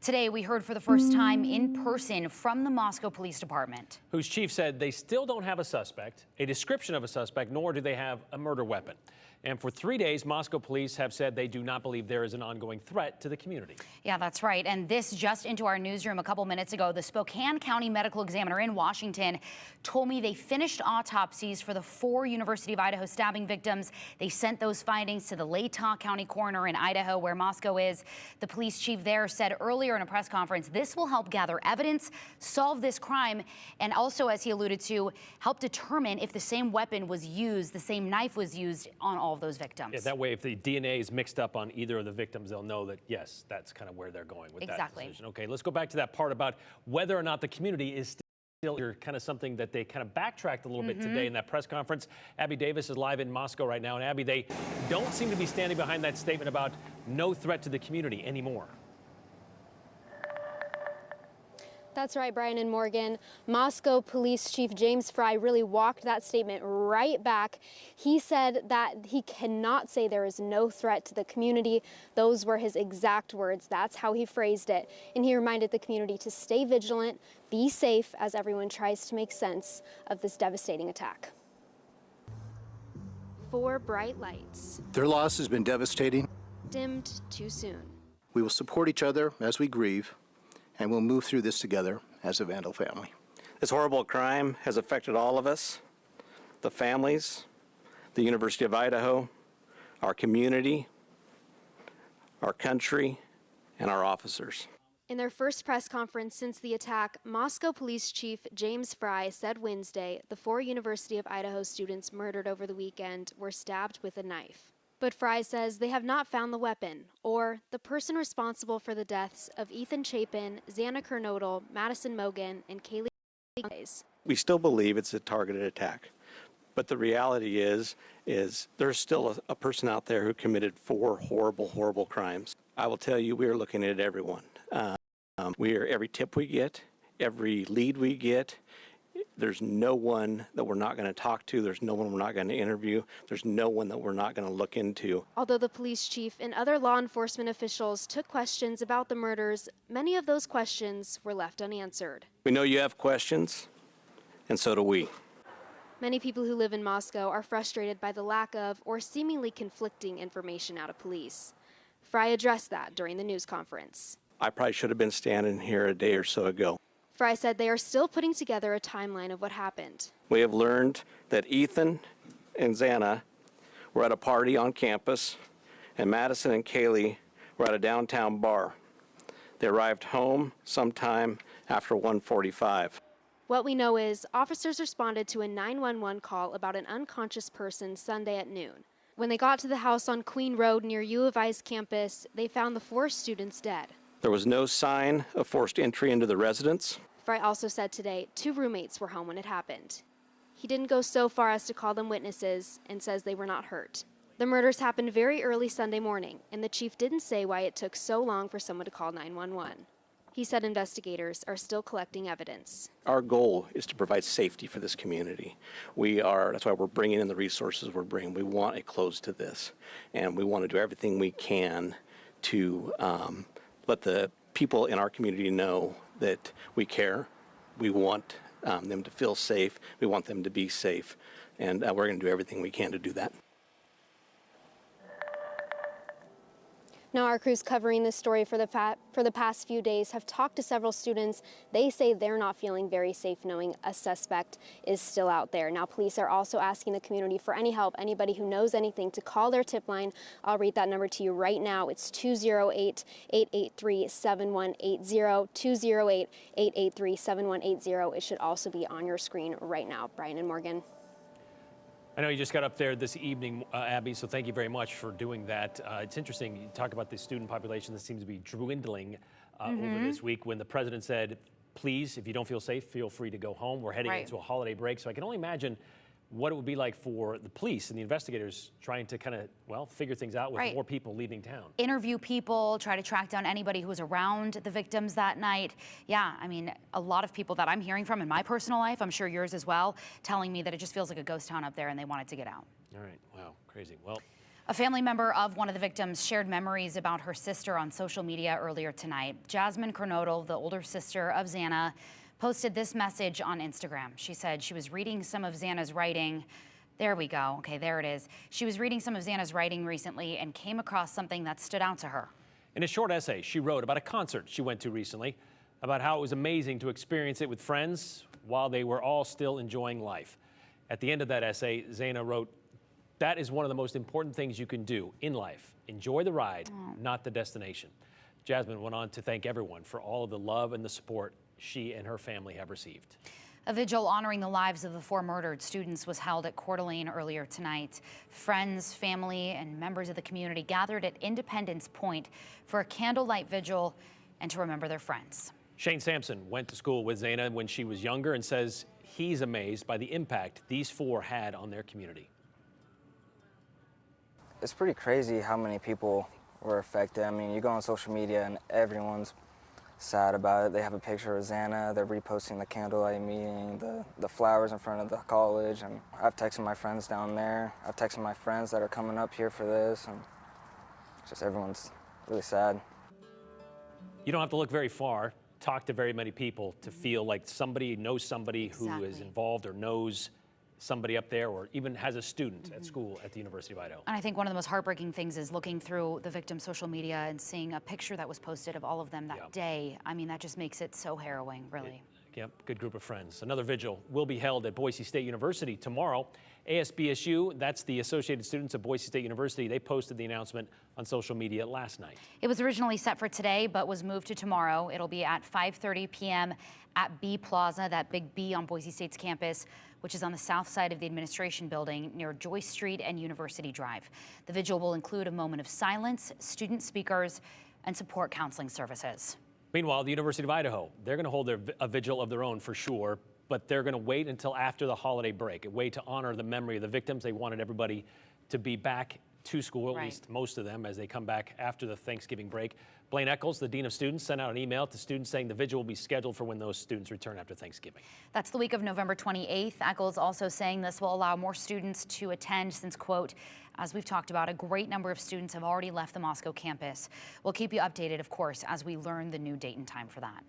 Today, we heard for the first time in person from the Moscow Police Department, whose chief said they still don't have a suspect, a description of a suspect, nor do they have a murder weapon. And for 3 days, Moscow police have said they do not believe there is an ongoing threat to the community. Yeah, that's right. And this just into our newsroom a couple minutes ago. The Spokane County Medical Examiner in Washington told me they finished autopsies for the 4 University of Idaho stabbing victims. They sent those findings to the Latah County coroner in Idaho, where Moscow is. The police chief there said earlier in a press conference, this will help gather evidence, solve this crime, and also, as he alluded to, help determine if the same weapon was used, the same knife was used on all of those victims. Yeah, that way, if the DNA is mixed up on either of the victims, they'll know that, yes, that's kind of where they're going with that decision. Okay, let's go back to that part about whether or not the community is still kind of something that they kind of backtracked a little bit today in that press conference. Abby Davis is live in Moscow right now. And Abby, they don't seem to be standing behind that statement about no threat to the community anymore. That's right, Brian and Morgan. Moscow Police Chief James Fry really walked that statement right back. He said that he cannot say there is no threat to the community. Those were his exact words. That's how he phrased it. And he reminded the community to stay vigilant, be safe as everyone tries to make sense of this devastating attack. 4 bright lights. Their loss has been devastating. Dimmed too soon. We will support each other as we grieve, and we'll move through this together as a Vandal family. This horrible crime has affected all of us, the families, the University of Idaho, our community, our country, and our officers. In their first press conference since the attack, Moscow Police Chief James Fry said Wednesday the 4 University of Idaho students murdered over the weekend were stabbed with a knife. But Fry says they have not found the weapon or the person responsible for the deaths of Ethan Chapin, Xana Kernodle, Madison Mogan, and Kaylee. We still believe it's a targeted attack, but the reality is there's still a person out there who committed 4 horrible, horrible crimes. I will tell you, we are looking at everyone. Every tip we get, every lead we get, there's no one that we're not going to talk to. There's no one we're not going to interview. There's no one that we're not going to look into. Although the police chief and other law enforcement officials took questions about the murders, many of those questions were left unanswered. We know you have questions, and so do we. Many people who live in Moscow are frustrated by the lack of or seemingly conflicting information out of police. Fry addressed that during the news conference. I probably should have been standing here a day or so ago. Fry said they are still putting together a timeline of what happened. We have learned that Ethan and Xana were at a party on campus, and Madison and Kaylee were at a downtown bar. They arrived home sometime after 1:45. What we know is officers responded to a 911 call about an unconscious person Sunday at noon. When they got to the house on Queen Road near U of I's campus, they found the 4 students dead. There was no sign of forced entry into the residence. Fry also said today 2 roommates were home when it happened. He didn't go so far as to call them witnesses and says they were not hurt. The murders happened very early Sunday morning, and the chief didn't say why it took so long for someone to call 911. He said investigators are still collecting evidence. Our goal is to provide safety for this community. That's why we're bringing in the resources we're bringing. We want a close to this, and we want to do everything we can to let the people in our community know that we care. We want them to feel safe. We want them to be safe, and we're going to do everything we can to do that. Now, our crews covering this story for the past few days have talked to several students. They say they're not feeling very safe knowing a suspect is still out there. Now, police are also asking the community for any help, anybody who knows anything, to call their tip line. I'll read that number to you right now. It's 208-883-7180, 208-883-7180. It should also be on your screen right now. Brian and Morgan. I know you just got up there this evening, Abby, so thank you very much for doing that. It's interesting, you talk about the student population that seems to be dwindling over this week when the president said, please, if you don't feel safe, feel free to go home. We're heading into a holiday break, so I can only imagine what it would be like for the police and the investigators trying to kind of, well, figure things out with more people leaving town. Interview people, try to track down anybody who was around the victims that night. Yeah, I mean, a lot of people that I'm hearing from in my personal life, I'm sure yours as well, telling me that it just feels like a ghost town up there and they wanted to get out. All right, wow, crazy. Well, A family member of one of the victims shared memories about her sister on social media earlier tonight. Jasmine Kernodle, the older sister of Xana, posted this message on Instagram. She said she was reading some of Xana's writing. There we go. Okay, there it is. She was reading some of Xana's writing recently and came across something that stood out to her. In a short essay, she wrote about a concert she went to recently, about how it was amazing to experience it with friends while they were all still enjoying life. At the end of that essay, Xana wrote, "That is one of the most important things you can do in life. Enjoy the ride, not the destination." Jasmine went on to thank everyone for all of the love and the support she and her family have received. A vigil honoring the lives of the 4 murdered students was held at Coeur d'Alene earlier tonight. Friends, family, and members of the community gathered at Independence Point for a candlelight vigil and to remember their friends. Shane Sampson went to school with Xana when she was younger and says he's amazed by the impact these 4 had on their community. It's pretty crazy how many people were affected. I mean, you go on social media and everyone's sad about it. They have a picture of Xana, they're reposting the candlelight meeting, the flowers in front of the college, and I've texted my friends down there. I've texted my friends that are coming up here for this, and just everyone's really sad. You don't have to look very far, talk to very many people to feel like somebody knows somebody who is involved or knows somebody up there or even has a student at school at the University of Idaho. And I think one of the most heartbreaking things is looking through the victim's social media and seeing a picture that was posted of all of them that day. I mean, that just makes it so harrowing, really. Yep, good group of friends. Another vigil will be held at Boise State University tomorrow. ASBSU, that's the Associated Students of Boise State University, they posted the announcement on social media last night. It was originally set for today, but was moved to tomorrow. It'll be at 5:30 p.m. at B Plaza, that big B on Boise State's campus, which is on the south side of the administration building near Joyce Street and University Drive. The vigil will include a moment of silence, student speakers, and support counseling services. Meanwhile, the University of Idaho, they're going to hold a vigil of their own for sure, but they're going to wait until after the holiday break, a way to honor the memory of the victims. They wanted everybody to be back to school, at least most of them, as they come back after the Thanksgiving break. Blaine Eccles, the Dean of Students, sent out an email to students saying the vigil will be scheduled for when those students return after Thanksgiving. That's the week of November 28th. Eccles also saying this will allow more students to attend since, quote, as we've talked about, a great number of students have already left the Moscow campus. We'll keep you updated, of course, as we learn the new date and time for that.